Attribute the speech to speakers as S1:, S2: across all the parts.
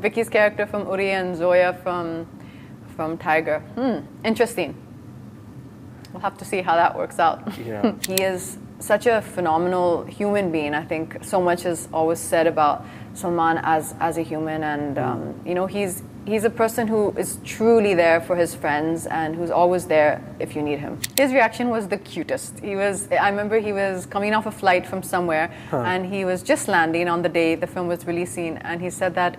S1: Vicky's character from Uri and Zoya from Tiger. Interesting. We'll have to see how that works out.
S2: Yeah.
S1: He is such a phenomenal human being. I think so much is always said about Salman as a human, and he's a person who is truly there for his friends and who's always there if you need him. His reaction was the cutest. I remember he was coming off a flight from somewhere, and he was just landing on the day the film was releasing, and he said that,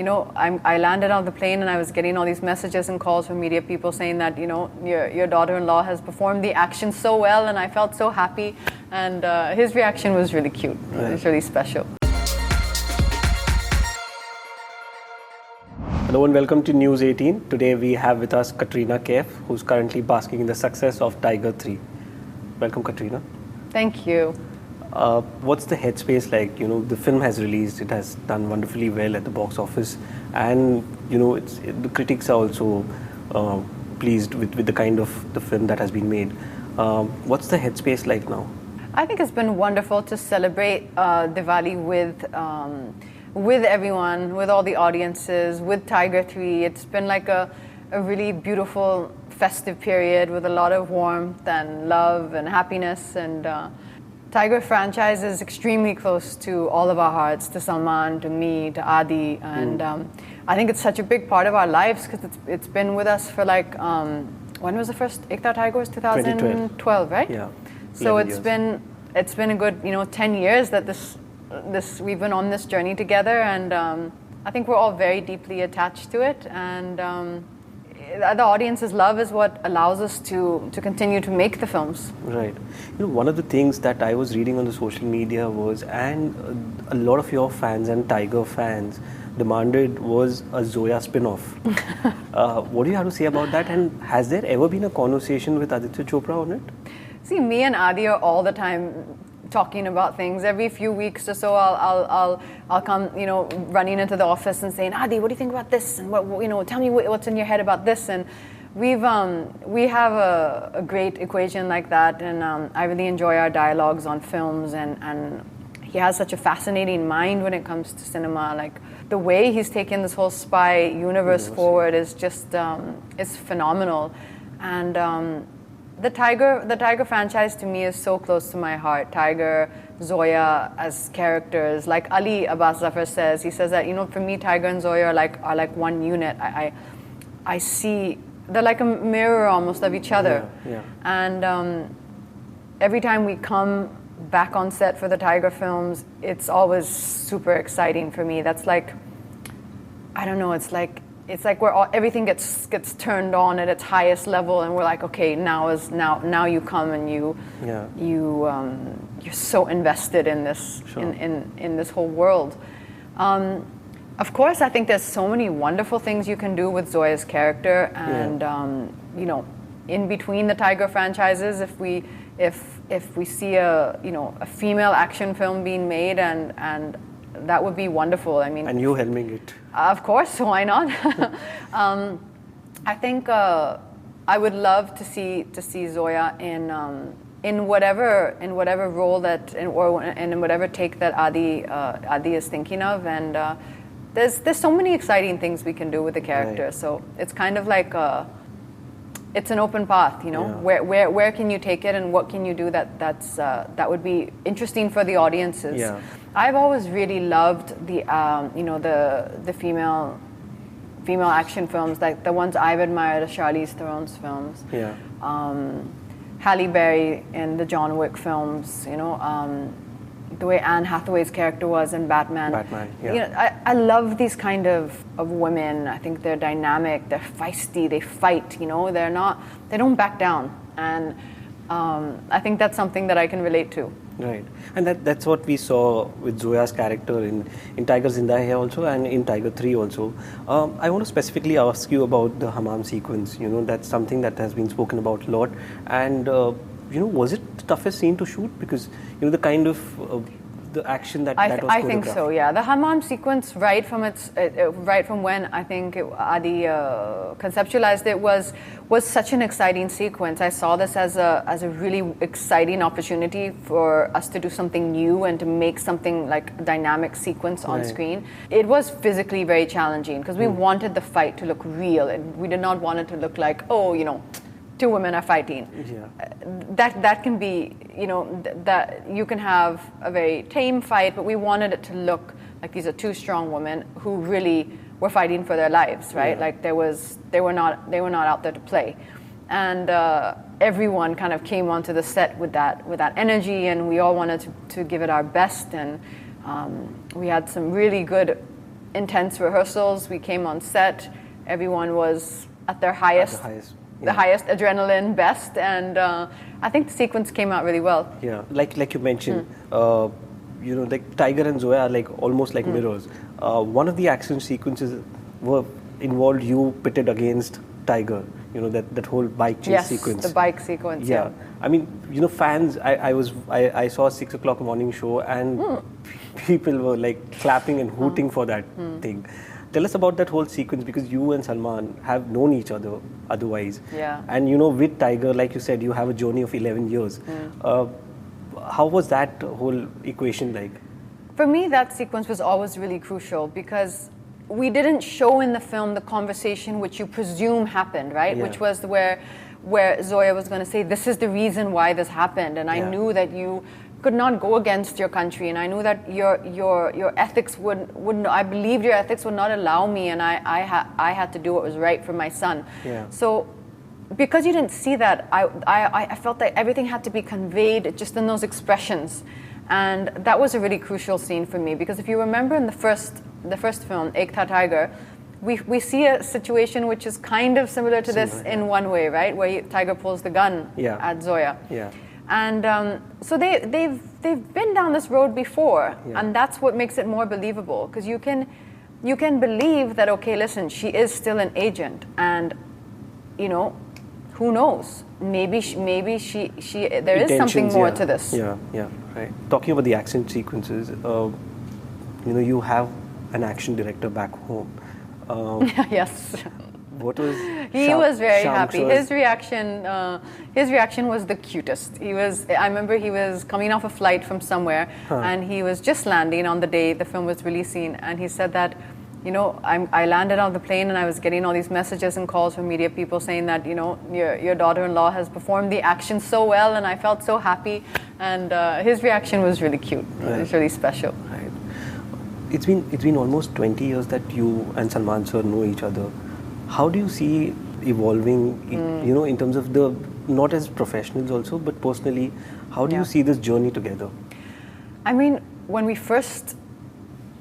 S1: I landed on the plane and I was getting all these messages and calls from media people saying that, your daughter-in-law has performed the action so well, and I felt so happy. And his reaction was really cute. It was really special.
S2: Hello and welcome to News 18. Today we have with us Katrina Kaif, who's currently basking in the success of Tiger 3. Welcome, Katrina.
S1: Thank you.
S2: What's the headspace like? The film has released, it has done wonderfully well at the box office, and the critics are also pleased with the kind of the film that has been made. What's the headspace like now?
S1: I think it's been wonderful to celebrate Diwali with everyone, with all the audiences, with Tiger 3. It's been like a really beautiful festive period with a lot of warmth and love and happiness, and Tiger franchise is extremely close to all of our hearts, to Salman, to me, to Adi, and I think it's such a big part of our lives because it's been with us for when was the first Ekta Tiger? Was 2012, right?
S2: Yeah.
S1: So it's been a good 10 years that this we've been on this journey together, and I think we're all very deeply attached to it, and the audience's love is what allows us to continue to make the films.
S2: Right. One of the things that I was reading on the social media was, and a lot of your fans and Tiger fans demanded, was a Zoya spin-off. What do you have to say about that? And has there ever been a conversation with Aditya Chopra on it?
S1: See, me and Adi are all the time talking about things. Every few weeks or so, I'll come, running into the office and saying, Adi, what do you think about this? And tell me what's in your head about this. And we have a great equation like that, and I really enjoy our dialogues on films. And he has such a fascinating mind when it comes to cinema. Like the way he's taken this whole spy universe forward is just it's phenomenal. And The Tiger franchise to me is so close to my heart. Tiger, Zoya as characters, like Ali Abbas Zafar says. He says that for me, Tiger and Zoya are like one unit. I see they're like a mirror almost of each other.
S2: Yeah.
S1: And every time we come back on set for the Tiger films, it's always super exciting for me. That's like, I don't know. It's like where everything gets turned on at its highest level, and we're like, okay, now you come and you're so invested in this.
S2: Sure.
S1: in this whole world. Of course, I think there's so many wonderful things you can do with Zoya's character, and in between the Tiger franchises, if we see a female action film being made, and that would be wonderful. I mean,
S2: and you helming it.
S1: Of course, why not? I think I would love to see Zoya in whatever role and in whatever take that Adi is thinking of, and there's so many exciting things we can do with the character.
S2: Right.
S1: So it's kind of like it's an open path,
S2: Yeah.
S1: Where can you take it, and what can you do that would be interesting for the audiences.
S2: Yeah.
S1: I've always really loved the female action films, like the ones I've admired, the Charlize Theron's films.
S2: Yeah.
S1: Halle Berry in the John Wick films, the way Anne Hathaway's character was in Batman.
S2: Yeah.
S1: I love these kind of women. I think they're dynamic, they're feisty, they fight, they don't back down. And I think that's something that I can relate to.
S2: Right. And that's what we saw with Zoya's character in Tiger Zinda Hai also, and in Tiger 3 also. I want to specifically ask you about the Hammam sequence. That's something that has been spoken about a lot. And was it the toughest scene to shoot? Because the kind of the action that was
S1: I think
S2: choreographed.
S1: so. Yeah, the hammam sequence, right from when I think Adi conceptualized it, was such an exciting sequence. I saw this as a really exciting opportunity for us to do something new and to make something like a dynamic sequence on screen. It was physically very challenging because we wanted the fight to look real, and we did not want it to look like, oh, two women are fighting.
S2: Yeah.
S1: That can be, that you can have a very tame fight, but we wanted it to look like these are two strong women who really were fighting for their lives, right?
S2: Yeah.
S1: Like they were not out there to play, and everyone kind of came onto the set with that energy, and we all wanted to give it our best, and we had some really good, intense rehearsals. We came on set, everyone was at their highest. The highest adrenaline, best, and I think the sequence came out really well.
S2: Yeah, like you mentioned, like Tiger and Zoya are like almost like mirrors. One of the action sequences involved you pitted against Tiger. That whole bike chase sequence.
S1: Yes, the bike sequence.
S2: Yeah. I mean, fans. I saw a 6 o'clock morning show, and people were like clapping and hooting for that thing. Tell us about that whole sequence, because you and Salman have known each other otherwise.
S1: Yeah.
S2: And with Tiger, like you said, you have a journey of 11 years. How was that whole equation like?
S1: For me, that sequence was always really crucial because we didn't show in the film the conversation which you presume happened, right?
S2: Yeah.
S1: Which was where Zoya was going to say, this is the reason why this happened. And I knew that you could not go against your country, and I knew that your ethics wouldn't. I believed your ethics would not allow me, and I had to do what was right for my son.
S2: Yeah.
S1: So, because you didn't see that, I felt that everything had to be conveyed just in those expressions, and that was a really crucial scene for me. Because if you remember in the first film, Ek Tha Tiger, we see a situation which is kind of similar to this in one way, right? Where Tiger pulls the gun at Zoya.
S2: Yeah.
S1: And so they've been down this road before, and that's what makes it more believable, because you can believe that, okay, listen, she is still an agent, and who knows, maybe she there is something more to this.
S2: Yeah, right. Talking about the action sequences, you have an action director back home.
S1: Yes.
S2: What was
S1: he was very
S2: Sham
S1: happy.
S2: Kaushal's
S1: His reaction was the cutest. I remember he was coming off a flight from somewhere, and he was just landing on the day the film was releasing, and he said that, I landed on the plane and I was getting all these messages and calls from media people saying that, your daughter-in-law has performed the action so well, and I felt so happy, and his reaction was really cute. It was really special.
S2: Right. It's been almost 20 years that you and Salman sir know each other. How do you see evolving, in terms of not as professionals also, but personally, how do you see this journey together?
S1: I mean, when we first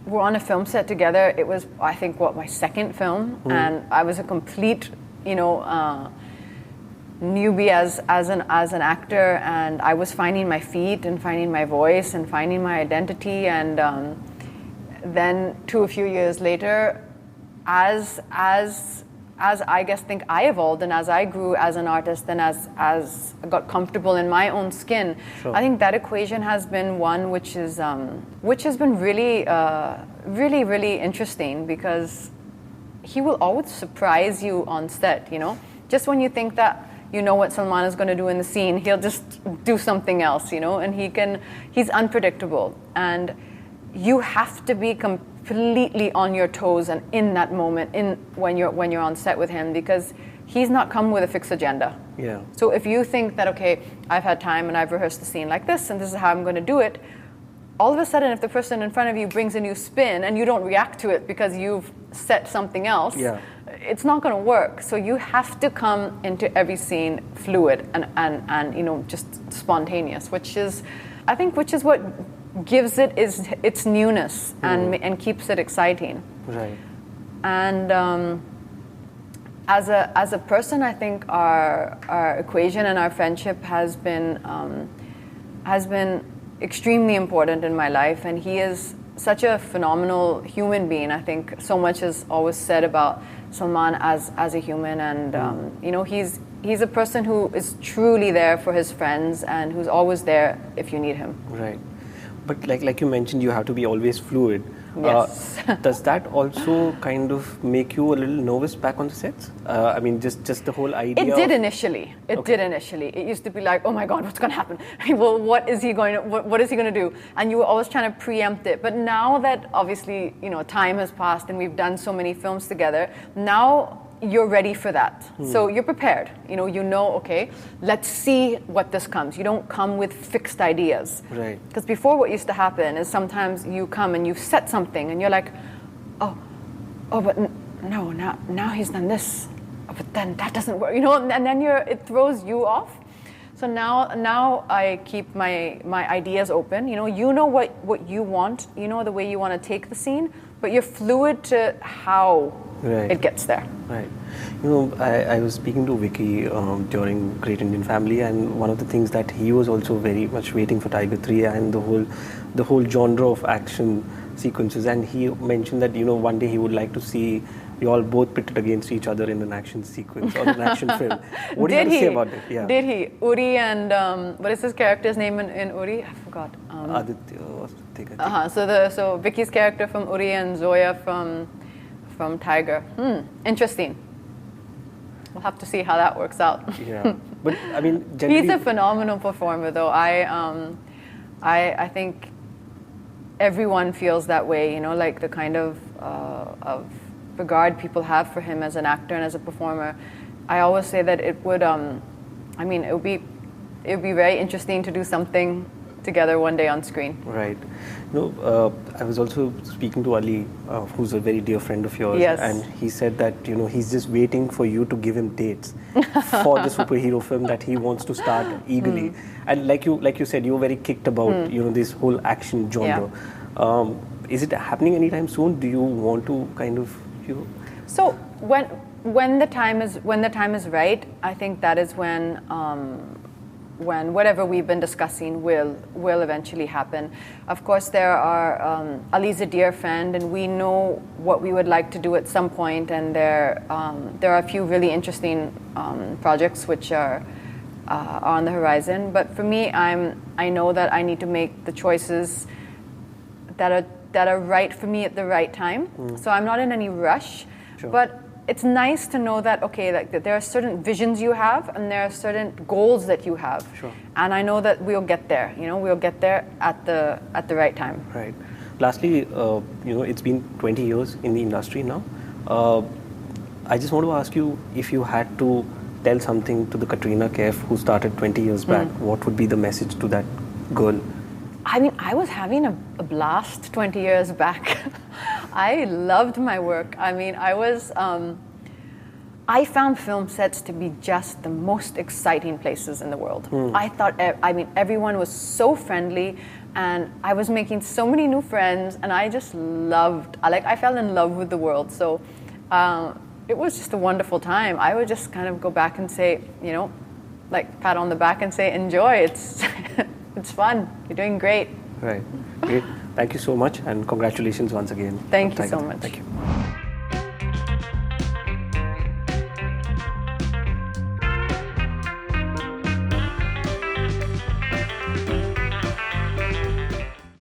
S1: were on a film set together, it was, I think, my second film, and I was a complete, newbie as an actor, and I was finding my feet and finding my voice and finding my identity, and then a few years later, as I think I evolved, and as I grew as an artist, and as I got comfortable in my own skin, I think that equation has been one which has been really, really, really interesting, because he will always surprise you on set. Just when you think that you know what Salman is going to do in the scene, he'll just do something else. And he's unpredictable, and you have to be completely on your toes and in that moment, when you're on set with him, because he's not come with a fixed agenda.
S2: Yeah.
S1: So if you think that, okay, I've had time and I've rehearsed the scene like this, and this is how I'm going to do it, all of a sudden, if the person in front of you brings a new spin and you don't react to it because you've set something else, it's not going to work. So you have to come into every scene fluid and just spontaneous, which is what gives it its newness and keeps it exciting.
S2: Right.
S1: And as a person, I think our equation and our friendship has been extremely important in my life, and he is such a phenomenal human being. I think so much is always said about Salman as a human, and he's a person who is truly there for his friends and who's always there if you need him.
S2: Right. But like you mentioned, you have to be always fluid.
S1: Yes.
S2: Does that also kind of make you a little nervous back on the sets? I mean, just the whole idea.
S1: It did initially. It used to be like, oh my God, what's going to happen? Well, what is he going to do? And you were always trying to preempt it. But now that obviously, time has passed and we've done so many films together, now you're ready for that. So you're prepared. Okay, let's see what this comes. You don't come with fixed ideas.
S2: Right.
S1: Because before, what used to happen is sometimes you come and you've set something and you're like, but no, now he's done this. Oh, but then that doesn't work. And then it throws you off. So now I keep my ideas open. You know what you want. You know the way you want to take the scene, but you're fluid to how it gets there.
S2: Right. I was speaking to Vicky during Great Indian Family, and one of the things that he was also very much waiting for Tiger 3 and the whole genre of action sequences, and he mentioned that one day he would like to see you all both pitted against each other in an action sequence or an action film. What do you have to say about it? Yeah.
S1: Did he? Uri and what is his character's name in Uri? I forgot.
S2: Aditya.
S1: So Vicky's character from Uri and Zoya from Tiger. Interesting. We'll have to see how that works out.
S2: Yeah, but I mean, generally,
S1: he's a phenomenal performer, though. I think everyone feels that way. Like the kind of regard people have for him as an actor and as a performer. I always say that it would be very interesting to do something together one day on screen.
S2: Right. I was also speaking to Ali, who's a very dear friend of yours, and he said that he's just waiting for you to give him dates for the superhero film that he wants to start eagerly. And like you said, you were very kicked about this whole action genre. Yeah. Is it happening anytime soon? Do you want to kind of
S1: So when the time is right, I think that is when whatever we've been discussing will eventually happen. Of course, Ali's a dear friend, and we know what we would like to do at some point, and there are a few really interesting projects which are on the horizon. But for me, I know that I need to make the choices that are right for me at the right time. So I'm not in any rush, but it's nice to know that, that there are certain visions you have and there are certain goals that you have.
S2: Sure.
S1: And I know that we'll get there. We'll get there at the right time.
S2: Right. Lastly, it's been 20 years in the industry now. I just want to ask you, if you had to tell something to the Katrina Kaif who started 20 years back, what would be the message to that girl?
S1: I mean, I was having a blast 20 years back. I loved my work. I mean, I found film sets to be just the most exciting places in the world. I thought, everyone was so friendly, and I was making so many new friends, and I just I fell in love with the world. So it was just a wonderful time. I would just kind of go back and say, pat on the back and say, enjoy. It's fun. You're doing great.
S2: Right. Great. Thank you so much, and congratulations once again.
S1: Thank you so much.
S2: Thank you.